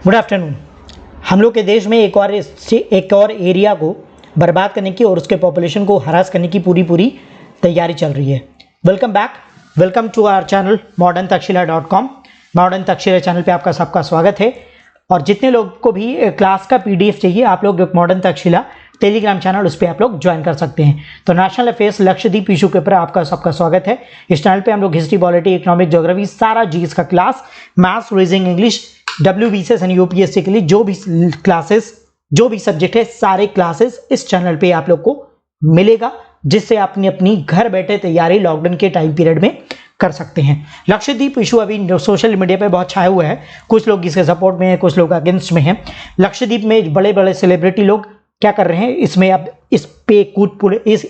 Good afternoon. हम लोग के देश में एक और एरिया को बर्बाद करने की और उसके पॉपुलेशन को हरास करने की पूरी तैयारी चल रही है। Welcome back, welcome to our channel moderntakshila.com। Modern Takshashila channel पे आपका सबका स्वागत है। और जितने लोग को भी क्लास का पीडीएफ चाहिए, आप लोग मॉडर्न तक्षशिला टेलीग्राम चैनल, उस पर आप लोग ज्वाइन कर सकते हैं। तो नेशनल अफेयर्स लक्षद्वीप इशू के ऊपर आपका सबका स्वागत है। इस चैनल पे हम लोग हिस्ट्री, पॉलिटी, इकोनॉमिक, ज्योग्राफी, सारा जीएस का class, maths, reasoning, English, WBCS and UPSC के लिए जो भी क्लासेस, जो भी सब्जेक्ट है, सारे क्लासेस इस चैनल पे आप लोग को मिलेगा, जिससे आप अपनी घर बैठे तैयारी लॉकडाउन के टाइम पीरियड में कर सकते हैं। लक्षद्वीप इशू अभी सोशल मीडिया पे बहुत छाया हुआ है। कुछ लोग इसके सपोर्ट में हैं, कुछ लोग अगेंस्ट में हैं। लक्षद्वीप में बड़े बड़े सेलिब्रिटी लोग क्या कर रहे हैं, इसमें अब इस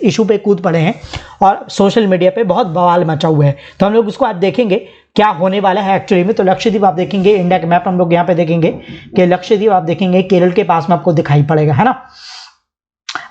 इशू पे कूद पड़े हैं और सोशल मीडिया पे बहुत बवाल मचा हुआ है। तो हम लोग उसको आज देखेंगे क्या होने वाला है एक्चुअली में। तो लक्षद्वीप आप देखेंगे, इंडिया का मैप हम लोग यहाँ पे देखेंगे कि लक्षद्वीप आप देखेंगे केरल के पास में आपको दिखाई पड़ेगा, है ना।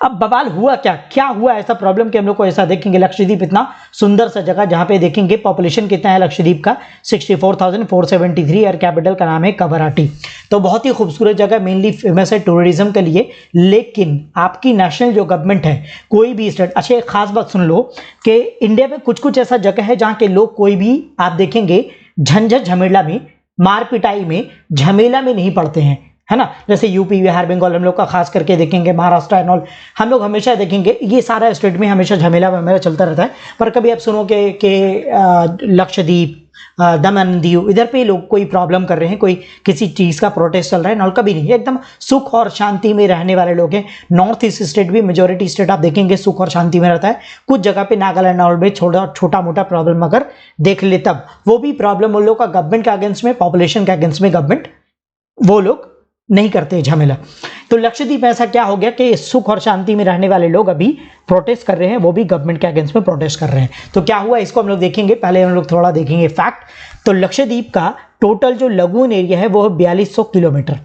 अब बवाल हुआ क्या हुआ ऐसा प्रॉब्लम कि हम लोग को ऐसा देखेंगे। लक्षद्वीप इतना सुंदर सा जगह, जहां पे देखेंगे पॉपुलेशन कितना है लक्षद्वीप का 64,473 और कैपिटल का नाम है कवराटी। तो बहुत ही खूबसूरत जगह, मेनली फेमस है टूरिज्म के लिए। लेकिन आपकी नेशनल जो गवर्नमेंट है, कोई भी स्टेट, अच्छा एक खास बात सुन लो कि इंडिया में कुछ ऐसा जगह है जहां के लोग कोई भी आप देखेंगे झंझट झमेला में, मार पिटाई में, झमेला में नहीं पड़ते हैं, है ना। जैसे यूपी, बिहार, बंगाल हम लोग का खास करके देखेंगे, महाराष्ट्र एंड ऑल, हम लोग हमेशा देखेंगे ये सारा स्टेट में हमेशा झमेला चलता रहता है। पर कभी आप सुनो कि लक्षद्वीप, दमन, दीव, इधर पे लोग कोई प्रॉब्लम कर रहे हैं, कोई किसी चीज का प्रोटेस्ट चल रहा है, नॉल कभी नहीं। एकदम सुख और शांति में रहने वाले लोग हैं। नॉर्थ ईस्ट स्टेट भी, मेजोरिटी स्टेट आप देखेंगे सुख और शांति में रहता है। कुछ जगह पे नागालैंड ऑल में छोटा मोटा प्रॉब्लम अगर देख ले, तब वो भी प्रॉब्लम उन लोग का गवर्नमेंट के अगेंस्ट में, पॉपुलेशन के अगेंस्ट में, गवर्नमेंट वो लोग नहीं करते झमेला। तो लक्षद्वीप में ऐसा क्या हो गया कि सुख और शांति में रहने वाले लोग अभी प्रोटेस्ट कर रहे हैं, वो भी गवर्नमेंट के अगेंस्ट में प्रोटेस्ट कर रहे हैं। तो क्या हुआ इसको हम लोग देखेंगे। पहले हम लोग थोड़ा देखेंगे फैक्ट। तो लक्षद्वीप का टोटल जो लगून एरिया है वो है 4200 किलोमीटर।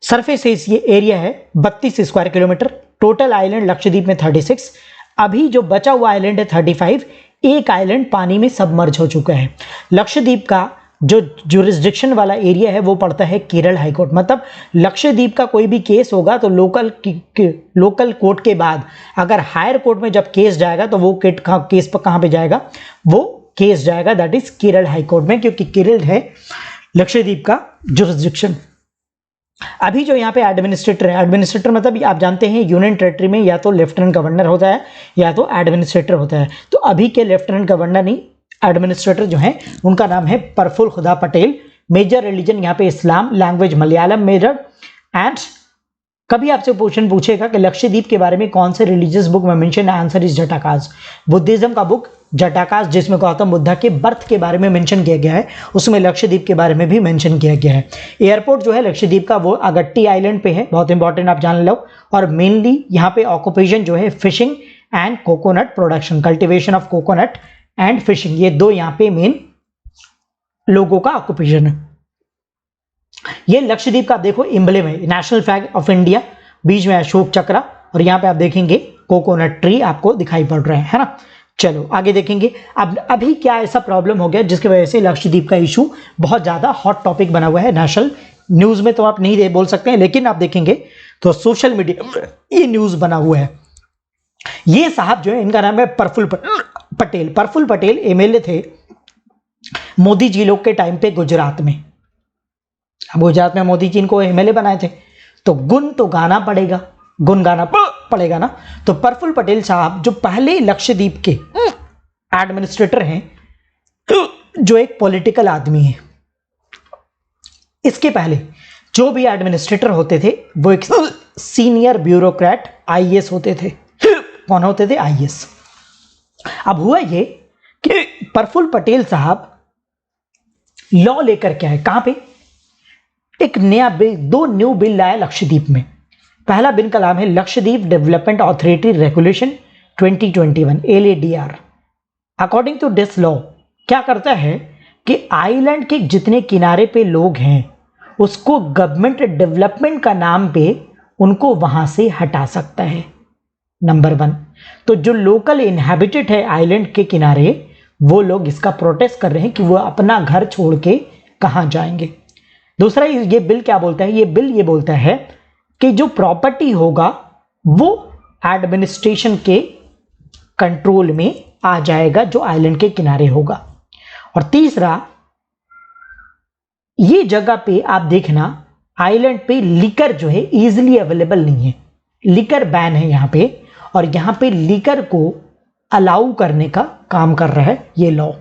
सरफेस एरिया है 32 square kilometre. Total island Lakshadweep में 36। अभी जो बचा हुआ आइलैंड है 35। एक आइलैंड पानी में सबमर्ज हो चुका है। लक्षद्वीप का जो जुरिस्डिक्शन वाला एरिया है वो पड़ता है केरल हाईकोर्ट। मतलब लक्षद्वीप का कोई भी केस होगा तो लोकल कोर्ट के बाद अगर हायर कोर्ट में जब केस जाएगा तो वो केस पर कहां पे जाएगा, वो केस जाएगा दैट इज केरल हाईकोर्ट में, क्योंकि केरल है लक्षद्वीप का जुरिस्डिक्शन। अभी जो यहाँ पे एडमिनिस्ट्रेटर मतलब आप जानते हैं यूनियन टेरिटरी में या तो लेफ्टिनेंट गवर्नर होता है या तो एडमिनिस्ट्रेटर होता है। तो अभी के लेफ्टिनेंट गवर्नर नहीं, एडमिनिस्ट्रेटर जो है उनका नाम है प्रफुल्ल खुदा पटेल। मेजर रिलीजन यहाँ पे इस्लाम, लैंग्वेज मलयालम मेजर। एंड कभी आपसे क्वेश्चन पूछेगा कि लक्षद्वीप के बारे में कौन से रिलीजियस बुक में मेंशन है, आंसर इज जटाकास। बुद्धिज्म का बुक जटाकास, जिसमें गौतम बुद्धा के बर्थ के बारे में मेंशन किया गया है, उसमें लक्षद्वीप के बारे में भी मेंशन किया गया है। एयरपोर्ट जो है लक्षद्वीप का वो अगट्टी आइलैंड पे है, बहुत इंपॉर्टेंट आप जान लो। और मेनली यहाँ पे ऑक्यूपेशन जो है fishing and coconut production, cultivation of coconut and fishing, ये दो यहाँ पे मेन लोगों का ऑक्यूपेशन है। ये लक्षद्वीप का आप देखो एम्ब्लेम है, नेशनल फ्लैग ऑफ इंडिया, बीच में अशोक चक्र, और यहाँ पे आप देखेंगे कोकोनट ट्री आपको दिखाई पड़ रहे हैं, है ना। चलो आगे देखेंगे। अब अभी क्या ऐसा प्रॉब्लम हो गया जिसकी वजह से लक्षद्वीप का इशू बहुत ज्यादा हॉट टॉपिक बना हुआ है। नेशनल न्यूज में तो आप नहीं बोल सकते हैं, लेकिन आप देखेंगे तो सोशल मीडिया ये न्यूज बना हुआ है। ये साहब जो है, इनका नाम है प्रफुल्ल पटेल एमएलए थे मोदी जी लोग के टाइम पे गुजरात में। अब गुजरात में मोदी जी इनको एमएलए बनाए थे, तो गुण गाना पड़ेगा ना। तो प्रफुल्ल पटेल साहब जो पहले लक्षद्वीप के एडमिनिस्ट्रेटर हैं, जो एक पॉलिटिकल आदमी है। इसके पहले जो भी एडमिनिस्ट्रेटर होते थे वो एक सीनियर ब्यूरोक्रेट आईएएस होते थे। कौन होते थे? आईएएस। अब हुआ ये कि प्रफुल्ल पटेल साहब लॉ लेकर के आए। कहां पे? एक नया बिल, 2 न्यू बिल लाया लक्षद्वीप में। पहला बिल का नाम है Lakshadweep development authority regulation 2021 LADR। According to this law क्या करता है कि आइलैंड के जितने किनारे पे लोग हैं उसको गवर्नमेंट डेवलपमेंट का नाम पे उनको वहां से हटा सकता है, नंबर 1। तो जो लोकल इनहैबिटेड है आइलैंड के किनारे, वो लोग इसका प्रोटेस्ट कर रहे हैं कि वो अपना घर छोड़ के कहां जाएंगे। दूसरा ये बिल क्या बोलता है, ये बिल ये बोलता है कि जो प्रॉपर्टी होगा वो एडमिनिस्ट्रेशन के कंट्रोल में आ जाएगा जो आइलैंड के किनारे होगा। और तीसरा, ये जगह पे आप देखना आइलैंड पे लिकर जो है इजीली अवेलेबल नहीं है, लिकर बैन है यहां पे, और यहां पे लिकर को अलाउ करने का काम कर रहा है ये लॉ,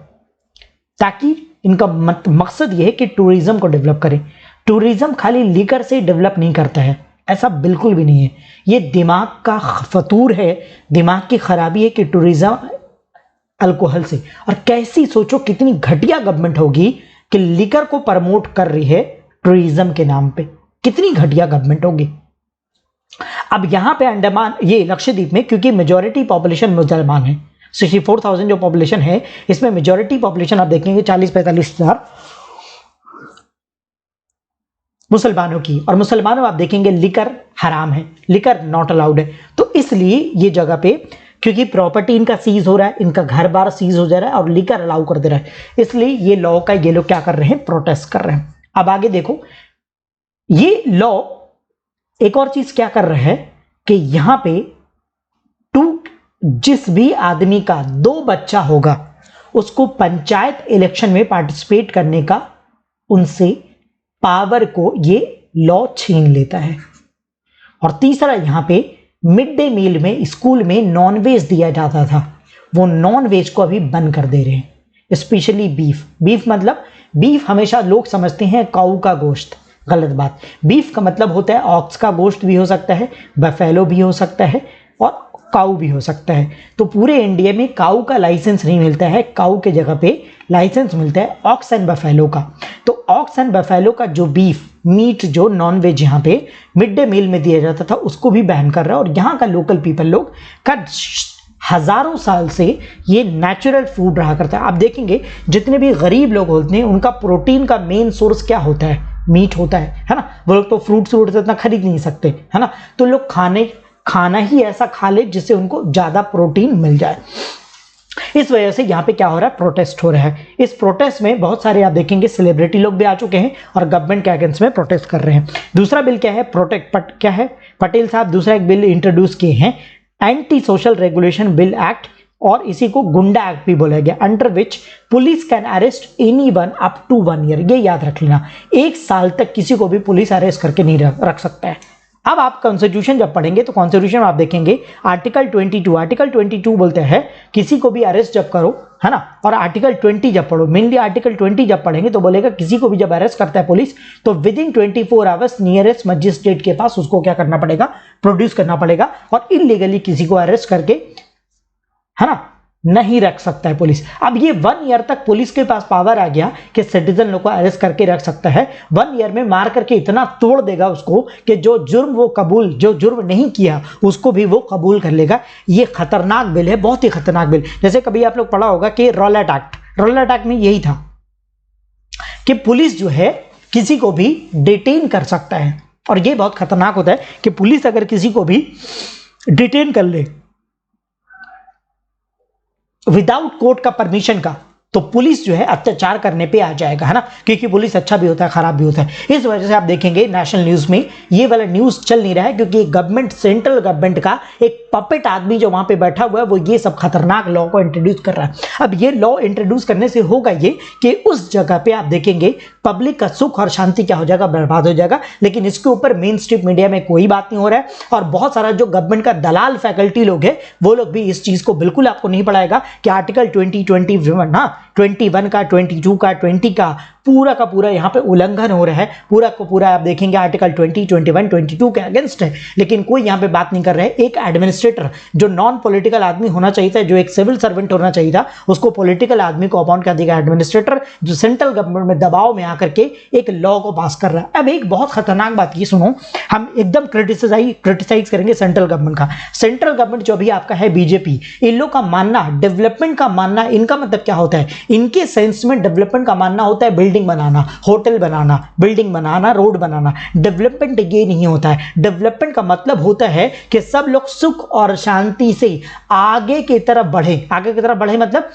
ताकि इनका मकसद ये है कि टूरिज्म को डेवलप करें। टूरिज्म खाली लिकर से डेवलप नहीं करता है, ऐसा बिल्कुल भी नहीं है। ये दिमाग का फतूर है, दिमाग की खराबी है कि टूरिज्म अल्कोहल से, और कैसी सोचो कितनी घटिया गवर्नमेंट होगी कि लिकर को प्रमोट कर रही है टूरिज्म के नाम पे, कितनी घटिया गवर्नमेंट होगी। अब यहां पे अंडमान, ये लक्षद्वीप में, क्योंकि मेजॉरिटी पॉपुलेशन मुसलमान है, 64,000 जो पॉपुलेशन है इसमें मेजॉरिटी पॉपुलेशन आप देखेंगे 40-45 हजार मुसलमानों की, और मुसलमानों आप देखेंगे लिकर हराम है, लिकर नॉट अलाउड है। तो इसलिए ये जगह पे, क्योंकि प्रॉपर्टी इनका सीज हो रहा है, इनका घर बार सीज हो जा रहा है और लिकर अलाउ कर दे रहा है, इसलिए ये लॉ का ये लोग क्या कर रहे हैं, प्रोटेस्ट कर रहे हैं। अब आगे देखो, ये लॉ एक और चीज क्या कर रहा है कि यहां पे जिस भी आदमी का 2 बच्चा होगा उसको पंचायत इलेक्शन में पार्टिसिपेट करने का उनसे पावर को ये लॉ छीन लेता है। और तीसरा, यहां पे मिड डे मील में स्कूल में नॉनवेज दिया जाता था, वो नॉनवेज को अभी बंद कर दे रहे हैं, स्पेशली बीफ। बीफ मतलब, बीफ हमेशा लोग समझते हैं काऊ का गोश्त, गलत बात। बीफ का मतलब होता है ऑक्स का गोश्त भी हो सकता है, बफेलो भी हो सकता है और काऊ भी हो सकता है। तो पूरे इंडिया में काऊ का लाइसेंस नहीं मिलता है, काऊ के जगह पे लाइसेंस मिलता है ऑक्स एंड बफेलो का। तो ऑक्स एंड बफेलो का जो बीफ मीट, जो नॉन वेज यहाँ पे मिड डे मील में दिया जाता था, उसको भी बैन कर रहा है। और यहाँ का लोकल पीपल लोग का हजारों साल से ये नेचुरल फूड रहा करता है। आप देखेंगे जितने भी गरीब लोग होते हैं उनका प्रोटीन का मेन सोर्स क्या होता है, मीट होता है ना। वो लोग तो फ्रूट्स इतना खरीद नहीं सकते, है ना। तो लोग खाना ही ऐसा खा ले जिससे उनको ज्यादा प्रोटीन मिल जाए। इस वजह से यहाँ पे क्या हो रहा है, प्रोटेस्ट हो रहा है। इस प्रोटेस्ट में बहुत सारे आप देखेंगे सेलिब्रिटी लोग भी आ चुके हैं और गवर्नमेंट के अगेंस्ट में प्रोटेस्ट कर रहे हैं। दूसरा बिल क्या है, क्या है, पटेल साहब दूसरा एक बिल इंट्रोड्यूस किए हैं, anti social regulation bill act, और इसी को गुंडा एक्ट भी बोला गया, under which police can arrest anyone up to 1 year. ये याद रख लेना, 1 साल तक किसी को भी पुलिस अरेस्ट करके नहीं रख सकता है। अब आप कॉन्स्टिट्यूशन जब पढ़ेंगे तो कॉन्स्टिट्यूशन आप देखेंगे आर्टिकल 22 बोलते हैं किसी को भी अरेस्ट जब करो, है ना। और आर्टिकल 20 जब पढ़ो, मेनली आर्टिकल 20 जब पढ़ेंगे तो बोलेगा किसी को भी जब अरेस्ट करता है पुलिस तो with in 24 hours nearest magistrate के पास उसको क्या करना पड़ेगा, प्रोड्यूस करना पड़ेगा। और इलीगली किसी को अरेस्ट करके, है ना, नहीं रख सकता है पुलिस। अब ये 1 ईयर तक पुलिस के पास पावर आ गया कि सिटीजन लोग को अरेस्ट करके रख सकता है। 1 ईयर में मार करके इतना तोड़ देगा उसको कि जो जुर्म नहीं किया उसको भी वो कबूल कर लेगा। ये खतरनाक बिल है, बहुत ही खतरनाक बिल। जैसे कभी आप लोग पढ़ा होगा कि रॉलेट एक्ट में यही था कि पुलिस जो है किसी को भी डिटेन कर सकता है। और ये बहुत खतरनाक होता है कि पुलिस अगर किसी को भी डिटेन कर ले विदाउट कोर्ट का परमिशन का, तो पुलिस जो है अत्याचार करने पे आ जाएगा, है ना, क्योंकि पुलिस अच्छा भी होता है खराब भी होता है। इस वजह से आप देखेंगे नेशनल न्यूज में ये वाला न्यूज चल नहीं रहा है, क्योंकि गवर्नमेंट, सेंट्रल गवर्नमेंट का एक पपेट आदमी जो वहां पे बैठा हुआ है वो ये सब खतरनाक लॉ को इंट्रोड्यूस कर रहा है। अब ये लॉ इंट्रोड्यूस करने से होगा ये कि उस जगह पे आप देखेंगे पब्लिक का सुख और शांति क्या हो जाएगा, बर्बाद हो जाएगा। लेकिन इसके ऊपर मेन स्ट्रीम मीडिया में कोई बात नहीं हो रहा है, और बहुत सारा जो गवर्नमेंट का दलाल फैकल्टी लोग है वो लोग भी इस चीज को बिल्कुल आपको नहीं पढ़ाएगा कि आर्टिकल 21 का, 22 का, 20 का पूरा यहाँ पे उल्लंघन हो रहा है। पूरा को पूरा आप देखेंगे आर्टिकल 20, 21, 22 के अगेंस्ट है, लेकिन कोई यहाँ पे बात नहीं कर रहा है। एक एडमिनिस्ट्रेटर जो नॉन पॉलिटिकल आदमी होना चाहिए था, जो एक सिविल सर्वेंट होना चाहिए था, उसको पॉलिटिकल आदमी को अपॉइंट कर देगा एडमिनिस्ट्रेटर, जो सेंट्रल गवर्नमेंट में दबाव में आकर के एक लॉ को पास कर रहा है। अब एक बहुत खतरनाक बात ये सुनो, हम एकदम क्रिटिसाइज करेंगे सेंट्रल गवर्नमेंट का। सेंट्रल गवर्नमेंट जो भी आपका है बीजेपी, इन लोग का मानना, डेवलपमेंट का मानना, इनका मतलब क्या होता है, इनके सेंस में डेवलपमेंट का मानना होता है बिल्डिंग बनाना, होटल बनाना, बिल्डिंग बनाना, रोड बनाना। डेवलपमेंट ये नहीं होता है। डेवलपमेंट का मतलब होता है कि सब लोग सुख और शांति से आगे की तरफ बढ़े। आगे की तरफ बढ़े मतलब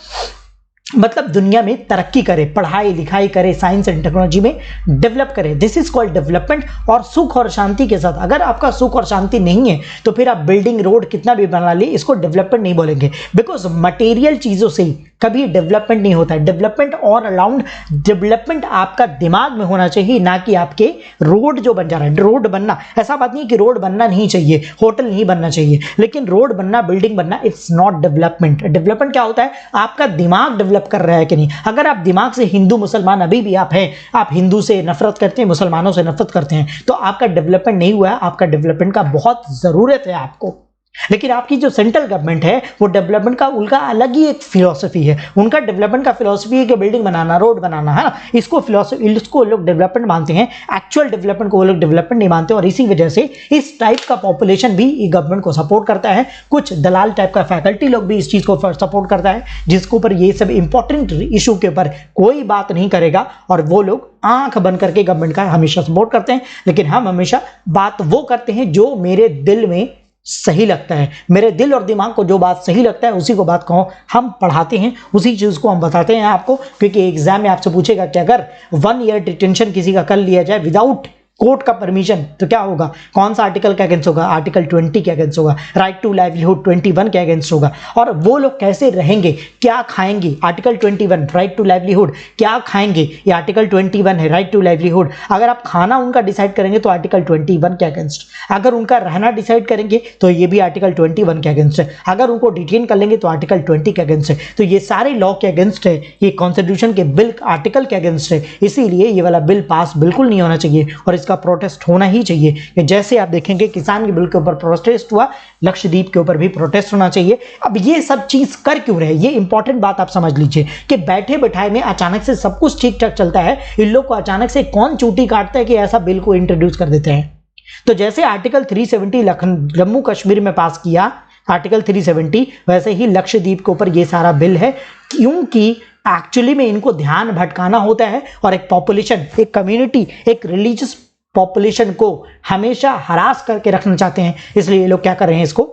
मतलब दुनिया में तरक्की करे, पढ़ाई लिखाई करे, साइंस एंड टेक्नोलॉजी में डेवलप करे। This is called development. और सुख और शांति के साथ, अगर आपका सुख और शांति नहीं है तो फिर आप बिल्डिंग रोड कितना भी बना ली, इसको डेवलपमेंट नहीं बोलेंगे। बिकॉज मटेरियल चीजों से कभी डेवलपमेंट नहीं होता है। डेवलपमेंट ऑल अराउंड, डेवलपमेंट आपका दिमाग में होना चाहिए, ना कि आपके रोड जो बन जा रहा है। रोड बनना, ऐसा बात नहीं कि रोड बनना नहीं चाहिए, होटल नहीं बनना चाहिए, लेकिन रोड बनना, बिल्डिंग बनना, इट्स नॉट डेवलपमेंट। डेवलपमेंट क्या होता है? आपका दिमाग डेवलप कर रहा है कि नहीं। अगर आप दिमाग से हिंदू मुसलमान अभी भी आप हैं, आप हिंदू से नफरत करते हैं, मुसलमानों से नफरत करते हैं, तो आपका डेवलपमेंट नहीं हुआ है। आपका डेवलपमेंट का बहुत जरूरत है आपको। लेकिन आपकी जो सेंट्रल गवर्नमेंट है वो डेवलपमेंट का, उनका अलग ही एक फिलॉसफी है। उनका डेवलपमेंट का फिलॉसफी है कि बिल्डिंग बनाना, रोड बनाना, है ना। इसको फिलॉसफी, इसको लोग डेवलपमेंट मानते हैं। एक्चुअल डेवलपमेंट को वो लोग डेवलपमेंट नहीं मानते। और इसी वजह से इस टाइप का पॉपुलेशन भी गवर्नमेंट को सपोर्ट करता है। कुछ दलाल टाइप का फैकल्टी लोग भी इस चीज को सपोर्ट करता है, जिसके ऊपर ये सब इंपॉर्टेंट इशू के ऊपर कोई बात नहीं करेगा। और वो लोग आंख बंद करके गवर्नमेंट का हमेशा सपोर्ट करते हैं। लेकिन हम हमेशा बात वो करते हैं जो मेरे दिल में सही लगता है। मेरे दिल और दिमाग को जो बात सही लगता है उसी को बात कहो हम पढ़ाते हैं, उसी चीज को हम बताते हैं आपको। क्योंकि एग्जाम में आपसे पूछेगा कि अगर 1 ईयर डिटेंशन किसी का कर लिया जाए विदाउट कोर्ट का परमिशन तो क्या होगा? कौन सा आर्टिकल के अगेंस्ट होगा? आर्टिकल 20 के अगेंस्ट होगा। राइट टू लाइवलीहुड 21 के अगेंस्ट होगा। और वो लोग कैसे रहेंगे, क्या खाएंगे? आर्टिकल 21 राइट टू लाइवलीहुड, क्या खाएंगे? ये आर्टिकल 21 है, राइट टू लाइवलीहुड। अगर आप खाना उनका डिसाइड करेंगे तो आर्टिकल 21 के अगेंस्ट। अगर उनका रहना डिसाइड करेंगे तो ये भी आर्टिकल 21 के अगेंस्ट है। अगर उनको डिटेन कर लेंगे तो आर्टिकल 20 के अगेंस्ट है। तो ये सारे लॉ के अगेंस्ट है, ये कॉन्स्टिट्यूशन के बिल आर्टिकल के अगेंस्ट है। इसीलिए ये वाला बिल पास बिल्कुल नहीं होना चाहिए और इसका प्रोटेस्ट होना ही चाहिए। कि जैसे आप देखेंगे किसान के बिल के ऊपर प्रोटेस्ट हुआ, लक्षद्वीप के ऊपर भी प्रोटेस्ट होना चाहिए। अब ये सब चीज कर क्यों रहे, ये इंपॉर्टेंट बात आप समझ लीजिए कि बैठे बैठाए में अचानक से सब कुछ ठीक ठाक चलता है, इन लोग को अचानक से कौन चूटी काटता है कि ऐसा बिल को इंट्रोड्यूस कर देते हैं। तो जैसे आर्टिकल 370 जम्मू कश्मीर में पास किया आर्टिकल 370, वैसे ही लक्षद्वीप के ऊपर ये सारा बिल है। क्योंकि एक्चुअली में इनको ध्यान भटकाना होता है और एक पॉपुलेशन, एक कम्युनिटी, एक रिलीजियस पॉपुलेशन को हमेशा हरास करके रखना चाहते हैं। इसलिए ये लोग क्या कर रहे हैं, इसको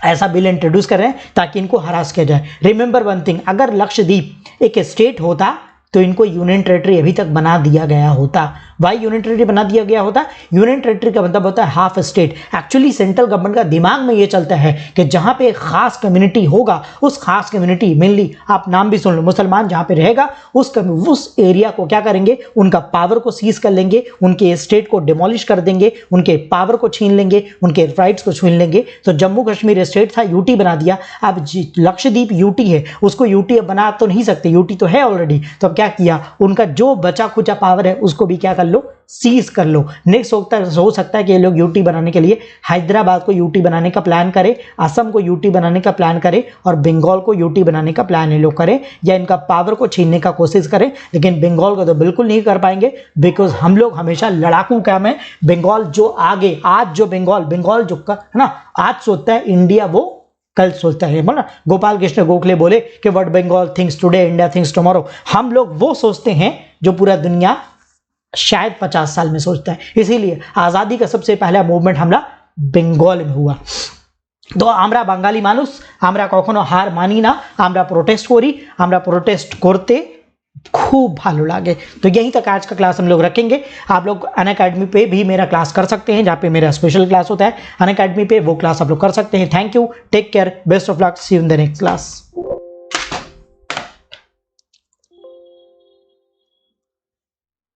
ऐसा बिल इंट्रोड्यूस कर रहे हैं ताकि इनको हरास किया जाए। रिमेंबर वन थिंग, अगर लक्षद्वीप एक स्टेट होता तो इनको यूनियन टेरिटरी अभी तक बना दिया गया होता। वाई यूनियन टेरिटरी बना दिया गया होता? यूनियन टेरिटरी का मतलब होता है half state. Actually central government का दिमाग में ये चलता है कि जहां पे एक खास कम्युनिटी होगा, उस खास कम्युनिटी, मेनली आप नाम भी सुन लो, मुसलमान जहां पे रहेगा उस एरिया को क्या करेंगे, उनका पावर को सीज कर लेंगे, उनके स्टेट को डिमोलिश कर देंगे, उनके पावर को छीन लेंगे, उनके राइट्स को छीन लेंगे। तो जम्मू कश्मीर स्टेट था, यूटी बना दिया। अब लक्षद्वीप यूटी है, उसको यूटी अब बना तो नहीं सकते, यूटी तो है ऑलरेडी। तो अब क्या किया, उनका जो बचा खुचा पावर है उसको भी क्या कर लो, सीज कर लो। नेक्स्ट हो सकता है कि ये लोग यूटी बनाने के लिए हैदराबाद को यूटी बनाने का प्लान करें, असम को यूटी बनाने का प्लान करें और बंगाल को यूटी बनाने का प्लान ये लोग करें, या इनका पावर को छीनने का कोशिश करें। लेकिन बंगाल को तो बिल्कुल नहीं कर पाएंगे, बिकॉज हम लोग हमेशा लड़ाकू काम है। बंगाल जो आगे, आज जो बंगाल जो है ना, आज सोचता है इंडिया, वो कल सोचता है। बोला गोपाल कृष्ण गोखले बोले कि what Bengal thinks today, India thinks tomorrow. हम लोग वो सोचते हैं जो पूरा दुनिया शायद 50 साल में सोचता है। इसीलिए आजादी का सबसे पहला मूवमेंट हमला बंगाल में हुआ। तो আমরা বাঙালি মানুষ, আমরা কখনো হার মানি না, আমরা प्रोटेस्ट করি, আমরা प्रोटेस्ट করতে खूब भालो लागे। तो यहीं तक आज का क्लास हम लोग रखेंगे। आप लोग अनअकैडमी पे भी मेरा क्लास कर सकते हैं, जहाँ पे मेरा स्पेशल क्लास होता है अनअकैडमी पे, वो क्लास आप लोग कर सकते हैं। Thank you, take care, best of luck, see you in the next class.